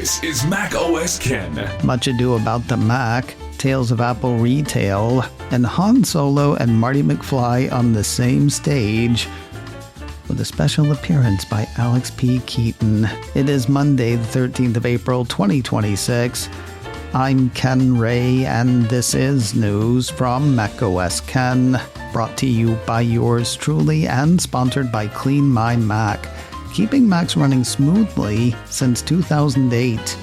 This is Mac OS Ken. Much Ado About the Mac, Tales of Apple Retail, and Han Solo and Marty McFly on the same stage, with a special appearance by Alex P. Keaton. It is Monday, the 13th of April, 2026. I'm Ken Ray, and this is news from Mac OS Ken, brought to you by yours truly and sponsored by Clean My Mac, keeping Macs running smoothly since 2008.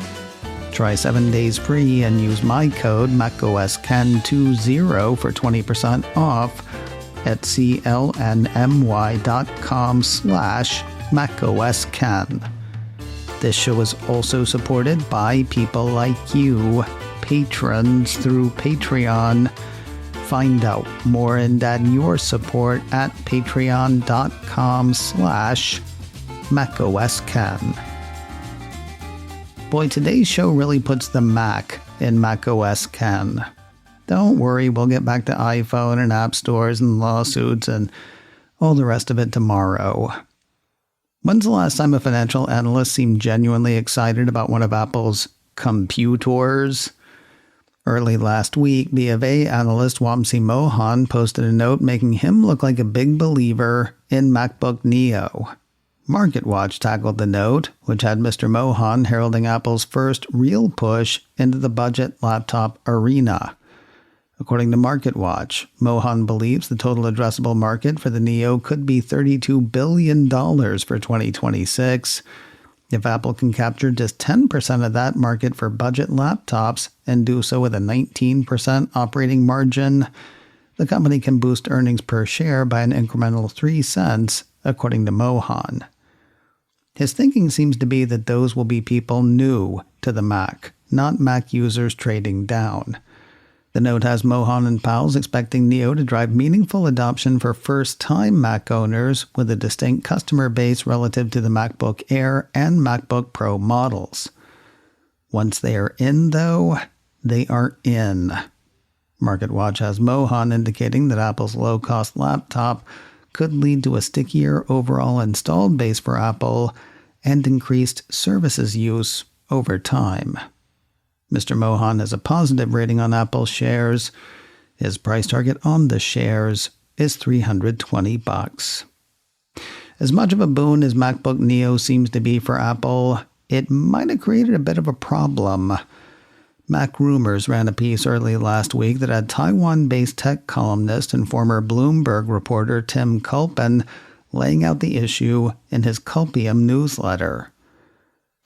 Try 7 days free and use my code MacOSKen20 for 20% off at clnmy.com/MacOSKen. This show is also supported by people like you, patrons through Patreon. Find out more and add your support at patreon.com/MacOSKen. Boy, today's show really puts the Mac in Mac OS Ken. Don't worry, we'll get back to iPhone and app stores and lawsuits and all the rest of it tomorrow. When's the last time a financial analyst seemed genuinely excited about one of Apple's computers? Early last week, BofA analyst Wamsi Mohan posted a note making him look like a big believer in MacBook Neo. MarketWatch tackled the note, which had Mr. Mohan heralding Apple's first real push into the budget laptop arena. According to MarketWatch, Mohan believes the total addressable market for the Neo could be $32 billion for 2026. If Apple can capture just 10% of that market for budget laptops and do so with a 19% operating margin, the company can boost earnings per share by an incremental 3 cents, according to Mohan. His thinking seems to be that those will be people new to the Mac, not Mac users trading down. The note has Mohan and pals expecting Neo to drive meaningful adoption for first-time Mac owners with a distinct customer base relative to the MacBook Air and MacBook Pro models. Once they are in, though, they are in. MarketWatch has Mohan indicating that Apple's low-cost laptop could lead to a stickier overall installed base for Apple and increased services use over time. Mr. Mohan has a positive rating on Apple shares. His price target on the shares is $320. As much of a boon as MacBook Neo seems to be for Apple, it might have created a bit of a problem. Mac Rumors ran a piece early last week that had Taiwan-based tech columnist and former Bloomberg reporter Tim Culpin laying out the issue in his Culpium newsletter.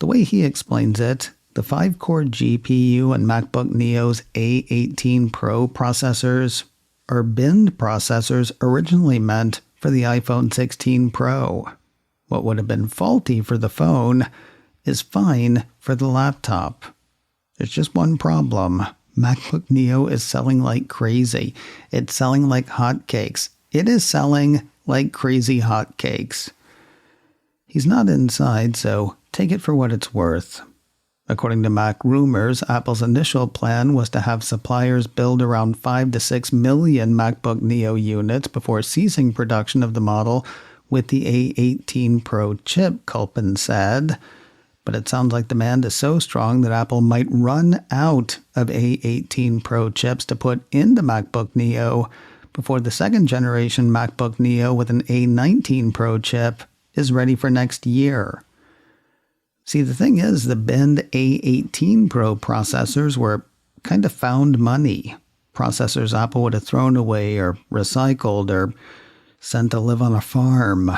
The way he explains it, the 5-core GPU and MacBook Neo's A18 Pro processors are binned processors originally meant for the iPhone 16 Pro. What would have been faulty for the phone is fine for the laptop. There's just one problem. MacBook Neo is selling like crazy. It's selling like hotcakes. It is selling like crazy hotcakes. He's not inside, so take it for what it's worth. According to Mac Rumors, Apple's initial plan was to have suppliers build around 5 to 6 million MacBook Neo units before ceasing production of the model with the A18 Pro chip, Culpin said. But it sounds like demand is so strong that Apple might run out of A18 Pro chips to put into MacBook Neo before the second generation MacBook Neo with an A19 Pro chip is ready for next year. See, the thing is, the binned A18 Pro processors were kind of found money. Processors Apple would have thrown away or recycled or sent to live on a farm.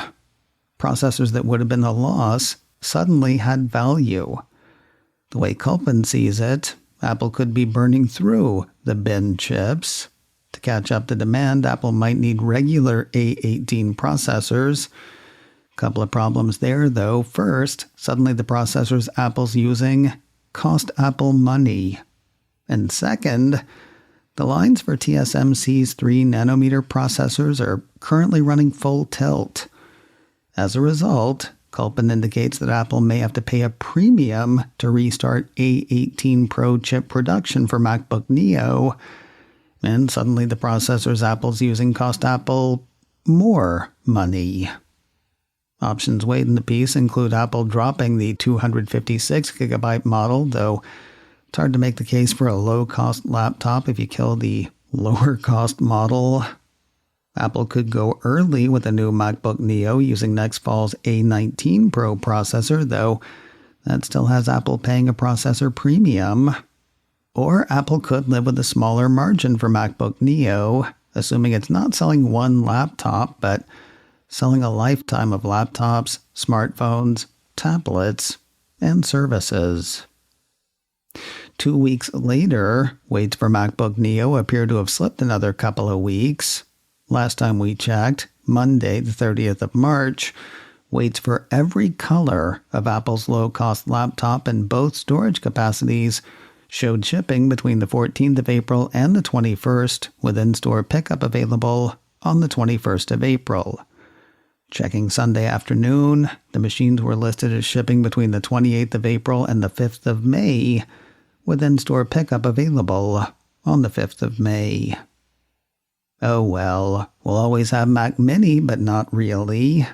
Processors that would have been a loss suddenly had value. The way Culpin sees it, Apple could be burning through the bin chips. To catch up to demand, Apple might need regular A18 processors. Couple of problems there, though. First, suddenly the processors Apple's using cost Apple money. And second, the lines for TSMC's 3nm processors are currently running full tilt. As a result, Culpin indicates that Apple may have to pay a premium to restart A18 Pro chip production for MacBook Neo, and suddenly the processors Apple's using cost Apple more money. Options weighed in the piece include Apple dropping the 256GB model, though it's hard to make the case for a low-cost laptop if you kill the lower-cost model. Apple could go early with a new MacBook Neo using next fall's A19 Pro processor, though that still has Apple paying a processor premium. Or Apple could live with a smaller margin for MacBook Neo, assuming it's not selling one laptop, but selling a lifetime of laptops, smartphones, tablets, and services. 2 weeks later, waits for MacBook Neo appear to have slipped another couple of weeks. Last time we checked, Monday, the 30th of March, waits for every color of Apple's low-cost laptop and both storage capacities showed shipping between the 14th of April and the 21st, with in-store pickup available on the 21st of April. Checking Sunday afternoon, the machines were listed as shipping between the 28th of April and the 5th of May, with in-store pickup available on the 5th of May. Oh well, we'll always have Mac Mini, but not really.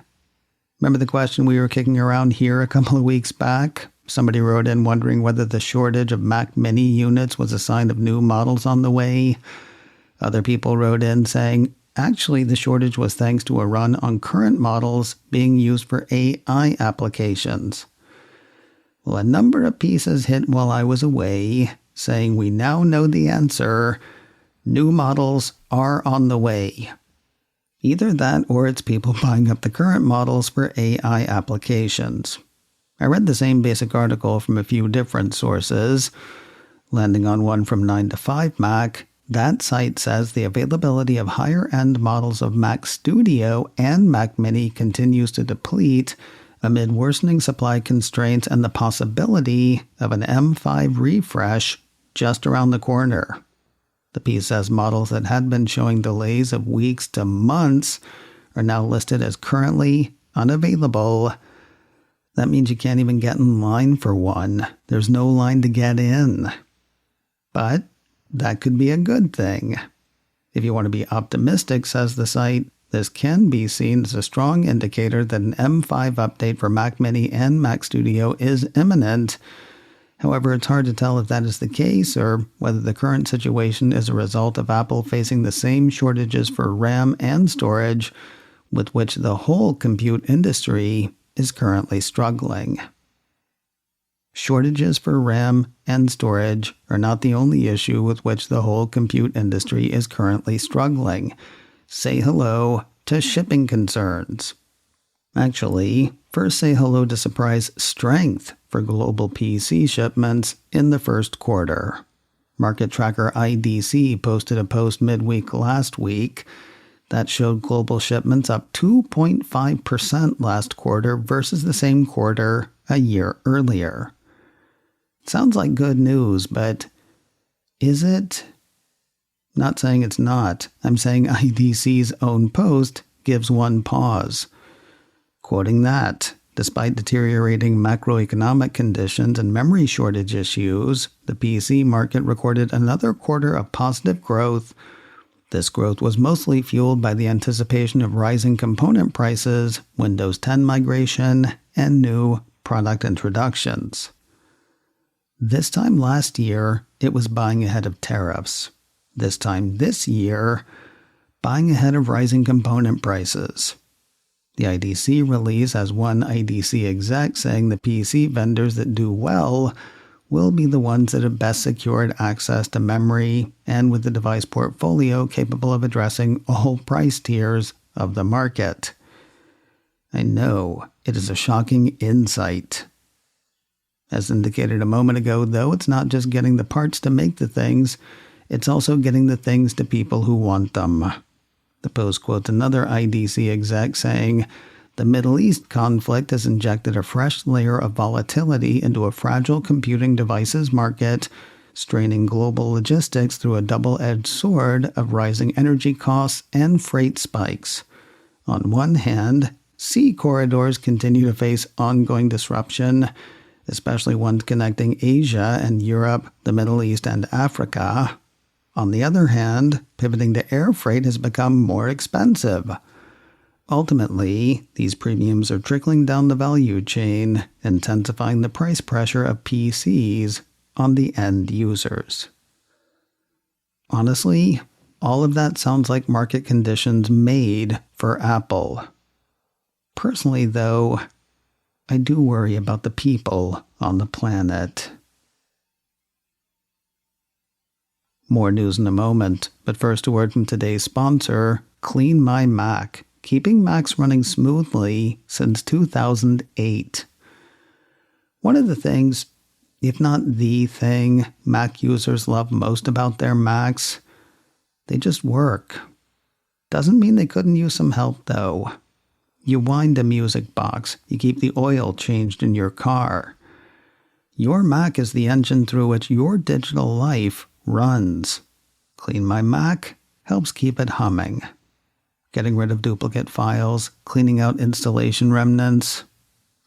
Remember the question we were kicking around here a couple of weeks back? Somebody wrote in wondering whether the shortage of Mac Mini units was a sign of new models on the way. Other people wrote in saying, actually, the shortage was thanks to a run on current models being used for AI applications. Well, a number of pieces hit while I was away, saying we now know the answer. New models are on the way. Either that or it's people buying up the current models for AI applications. I read the same basic article from a few different sources, landing on one from 9to5Mac. That site says the availability of higher-end models of Mac Studio and Mac Mini continues to deplete amid worsening supply constraints and the possibility of an M5 refresh just around the corner. The piece says models that had been showing delays of weeks to months are now listed as currently unavailable. That means you can't even get in line for one. There's no line to get in. But that could be a good thing. If you want to be optimistic, says the site, this can be seen as a strong indicator that an M5 update for Mac Mini and Mac Studio is imminent. However, it's hard to tell if that is the case or whether the current situation is a result of Apple facing the same shortages for RAM and storage with which the whole compute industry is currently struggling. Shortages for RAM and storage are not the only issue with which the whole compute industry is currently struggling. Say hello to shipping concerns. Actually, first say hello to surprise strength for global PC shipments in the first quarter. Market tracker IDC posted a post midweek last week that showed global shipments up 2.5% last quarter versus the same quarter a year earlier. Sounds like good news, but is it? Not saying it's not. I'm saying IDC's own post gives one pause. Quoting that, despite deteriorating macroeconomic conditions and memory shortage issues, the PC market recorded another quarter of positive growth. This growth was mostly fueled by the anticipation of rising component prices, Windows 10 migration, and new product introductions. This time last year, it was buying ahead of tariffs. This time this year, buying ahead of rising component prices. The IDC release has one IDC exec saying the PC vendors that do well will be the ones that have best secured access to memory and with the device portfolio capable of addressing all price tiers of the market. I know, it is a shocking insight. As indicated a moment ago, though, it's not just getting the parts to make the things, it's also getting the things to people who want them. The post quotes another IDC exec saying, the Middle East conflict has injected a fresh layer of volatility into a fragile computing devices market, straining global logistics through a double-edged sword of rising energy costs and freight spikes. On one hand, sea corridors continue to face ongoing disruption, especially ones connecting Asia and Europe, the Middle East, and Africa. On the other hand, pivoting to air freight has become more expensive. Ultimately, these premiums are trickling down the value chain, intensifying the price pressure of PCs on the end users. Honestly, all of that sounds like market conditions made for Apple. Personally, though, I do worry about the people on the planet. More news in a moment, but first a word from today's sponsor, Clean My Mac, keeping Macs running smoothly since 2008. One of the things, if not the thing, Mac users love most about their Macs, they just work. Doesn't mean they couldn't use some help, though. You wind a music box, you keep the oil changed in your car. Your Mac is the engine through which your digital life runs. Clean My Mac helps keep it humming. Getting rid of duplicate files, cleaning out installation remnants.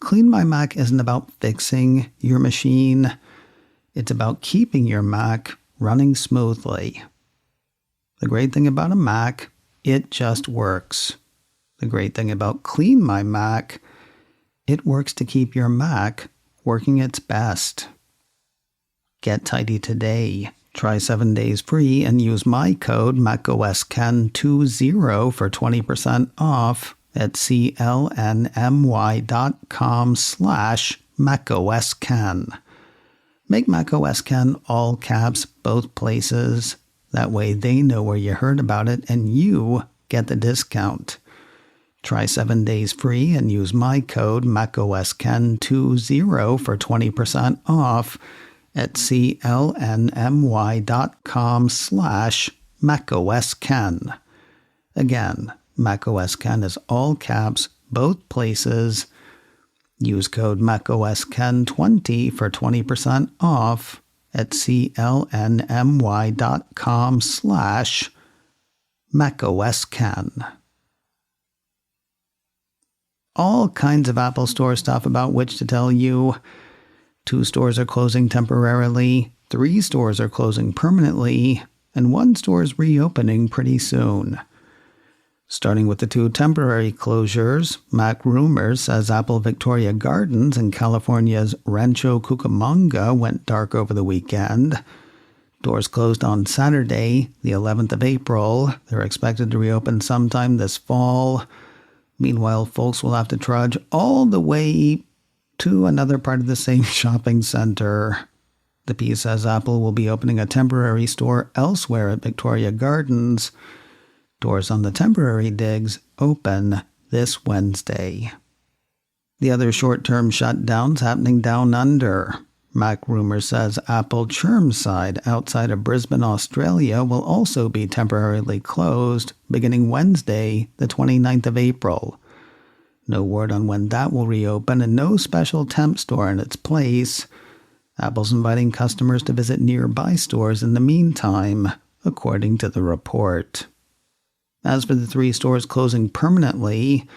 Clean My Mac isn't about fixing your machine. It's about keeping your Mac running smoothly. The great thing about a Mac, it just works. The great thing about Clean My Mac, it works to keep your Mac working its best. Get tidy today. Try 7 days free and use my code MacOSKen20 for 20% off at clnmy.com/MacOSKen. Make MacOSKen all caps both places. That way they know where you heard about it and you get the discount. Try 7 days free and use my code MacOSKen20 for 20% off at clnmy.com/MacOSKen. Again, MacOSKen is all caps, both places. Use code MacOSKen20 for 20% off at clnmy.com/MacOSKen. All kinds of Apple Store stuff about which to tell you. 2 stores are closing temporarily, 3 stores are closing permanently, and 1 store is reopening pretty soon. Starting with the 2 temporary closures, Mac Rumors says Apple Victoria Gardens in California's Rancho Cucamonga went dark over the weekend. Doors closed on Saturday, the 11th of April. They're expected to reopen sometime this fall. Meanwhile, folks will have to trudge all the way to another part of the same shopping center. The piece says Apple will be opening a temporary store elsewhere at Victoria Gardens. Doors on the temporary digs open this Wednesday. The other short-term shutdowns happening down under. Mac Rumors says Apple Chermside outside of Brisbane, Australia will also be temporarily closed beginning Wednesday, the 29th of April. No word on when that will reopen and no special temp store in its place. Apple's inviting customers to visit nearby stores in the meantime, according to the report. As for the 3 stores closing permanently,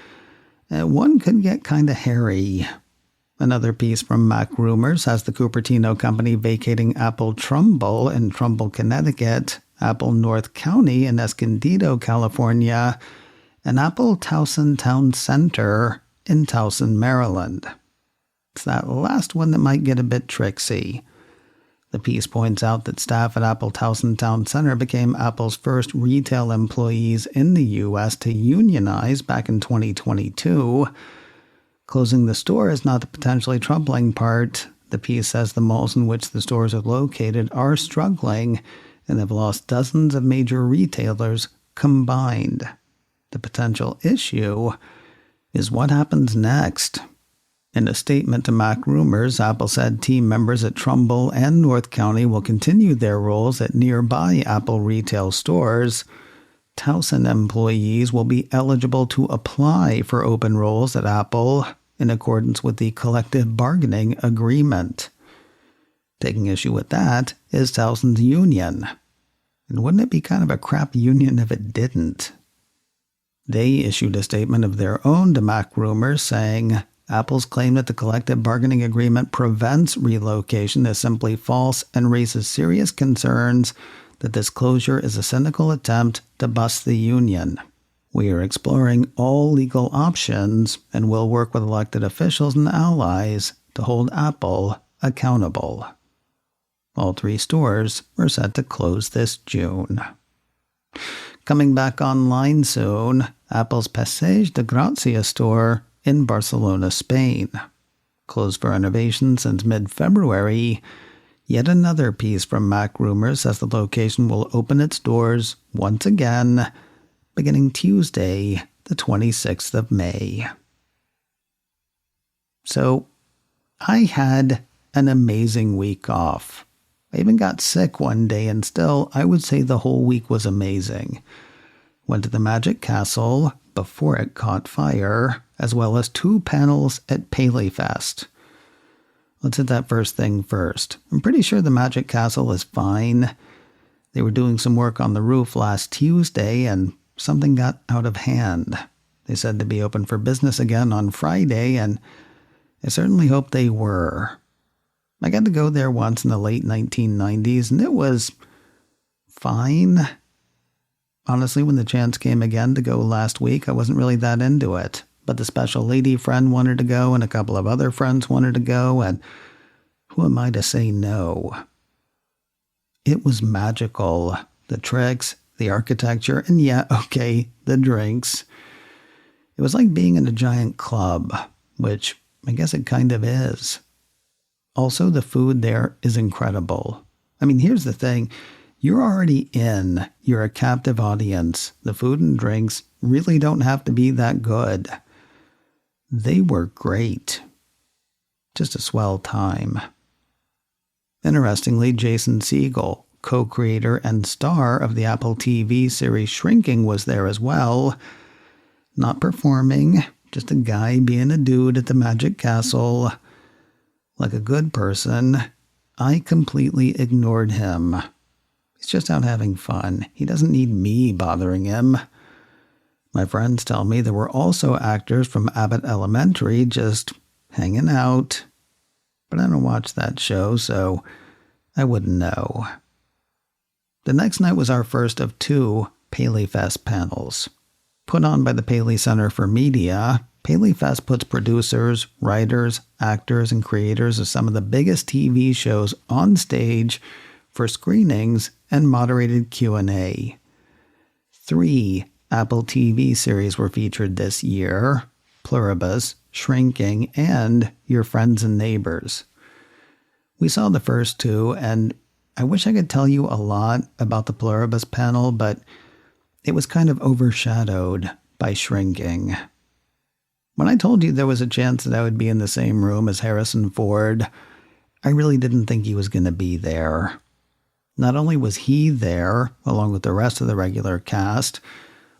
one could get kind of hairy. Another piece from Mac Rumors has the Cupertino Company vacating Apple Trumbull in Trumbull, Connecticut, Apple North County in Escondido, California, and Apple Towson Town Center in Towson, Maryland. It's that last one that might get a bit tricksy. The piece points out that staff at Apple Towson Town Center became Apple's first retail employees in the U.S. to unionize back in 2022. Closing the store is not the potentially troubling part. The piece says the malls in which the stores are located are struggling and have lost dozens of major retailers combined. The potential issue is what happens next. In a statement to Mac Rumors, Apple said team members at Trumbull and North County will continue their roles at nearby Apple retail stores. Towson employees will be eligible to apply for open roles at Apple in accordance with the collective bargaining agreement. Taking issue with that is Towson's union. And wouldn't it be kind of a crap union if it didn't? They issued a statement of their own to Mac Rumors saying, Apple's claim that the collective bargaining agreement prevents relocation is simply false and raises serious concerns that this closure is a cynical attempt to bust the union. We are exploring all legal options and will work with elected officials and allies to hold Apple accountable. All 3 stores are set to close this June. Coming back online soon, Apple's Passeig de Gràcia store in Barcelona, Spain. Closed for renovation since mid-February, yet another piece from Mac Rumors says the location will open its doors once again, beginning Tuesday, the 26th of May. So, I had an amazing week off. I even got sick one day, and still, I would say the whole week was amazing. Went to the Magic Castle before it caught fire, as well as 2 panels at PaleyFest. Let's hit that first thing first. I'm pretty sure the Magic Castle is fine. They were doing some work on the roof last Tuesday, and something got out of hand. They said to be open for business again on Friday, and I certainly hope they were. I got to go there once in the late 1990s, and it was fine. Honestly, when the chance came again to go last week, I wasn't really that into it. But the special lady friend wanted to go, and a couple of other friends wanted to go, and who am I to say no? It was magical. The tricks, the architecture, and the drinks. It was like being in a giant club, which I guess it kind of is. Also, the food there is incredible. I mean, here's the thing. You're already in. You're a captive audience. The food and drinks really don't have to be that good. They were great. Just a swell time. Interestingly, Jason Segel, co-creator and star of the Apple TV series Shrinking, was there as well. Not performing, just a guy being a dude at the Magic Castle. Like a good person, I completely ignored him. He's just out having fun. He doesn't need me bothering him. My friends tell me there were also actors from Abbott Elementary just hanging out. But I don't watch that show, so I wouldn't know. The next night was our first of 2 PaleyFest panels. Put on by the Paley Center for Media, PaleyFest puts producers, writers, actors, and creators of some of the biggest TV shows on stage for screenings and moderated Q&A. 3 Apple TV series were featured this year: Pluribus, Shrinking, and Your Friends and Neighbors. We saw the first 2, and I wish I could tell you a lot about the Pluribus panel, but it was kind of overshadowed by Shrinking. When I told you there was a chance that I would be in the same room as Harrison Ford, I really didn't think he was going to be there. Not only was he there, along with the rest of the regular cast,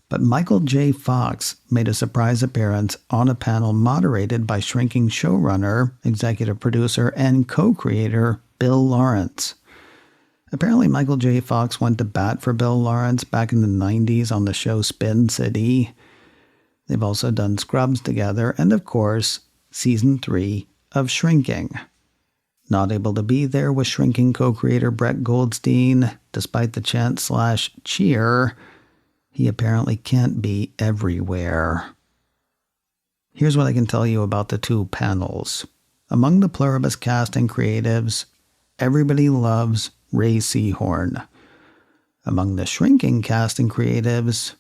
but Michael J. Fox made a surprise appearance on a panel moderated by Shrinking showrunner, executive producer, and co-creator Bill Lawrence. Apparently, Michael J. Fox went to bat for Bill Lawrence back in the 90s on the show Spin City. They've also done Scrubs together, and of course, Season 3 of Shrinking. Not able to be there was Shrinking co-creator Brett Goldstein, despite the chant/cheer. He apparently can't be everywhere. Here's what I can tell you about the 2 panels. Among the Pluribus cast and creatives, everybody loves Ray Seahorn. Among the Shrinking cast and creatives,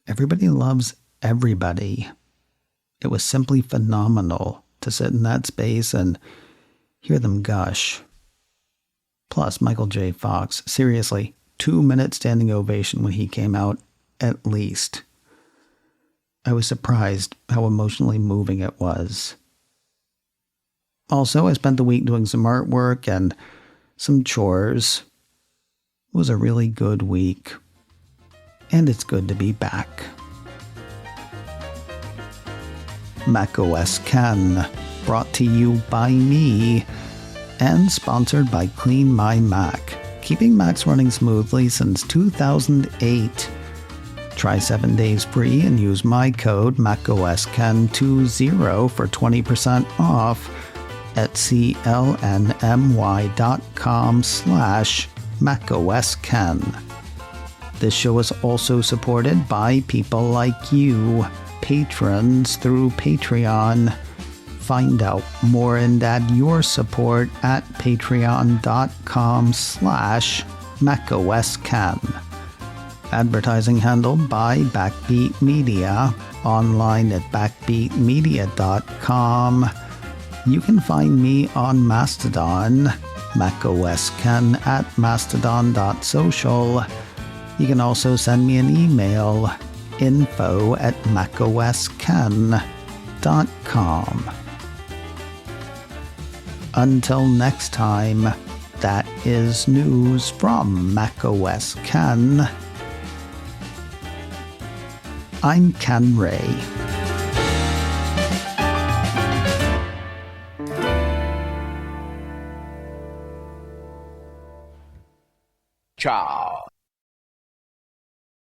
everybody loves everybody. It was simply phenomenal to sit in that space and hear them gush. Plus, Michael J. Fox, seriously, 2-minute standing ovation when he came out, at least. I was surprised how emotionally moving it was. Also, I spent the week doing some artwork and some chores. It was a really good week. And it's good to be back. macOS Ken, brought to you by me and sponsored by Clean My Mac, keeping Macs running smoothly since 2008. Try 7 days free and use my code macOSKen20 for 20% off at clnmy.com/macOSKen. This show is also supported by people like you, patrons through Patreon. Find out more and add your support at patreon.com/MacOSCan. Advertising handled by Backbeat Media, online at backbeatmedia.com. You can find me on Mastodon, MacOSCan at mastodon.social. You can also send me an email, info@macoscan.com. Until next time, that is news from macOSCan. I'm Ken Ray.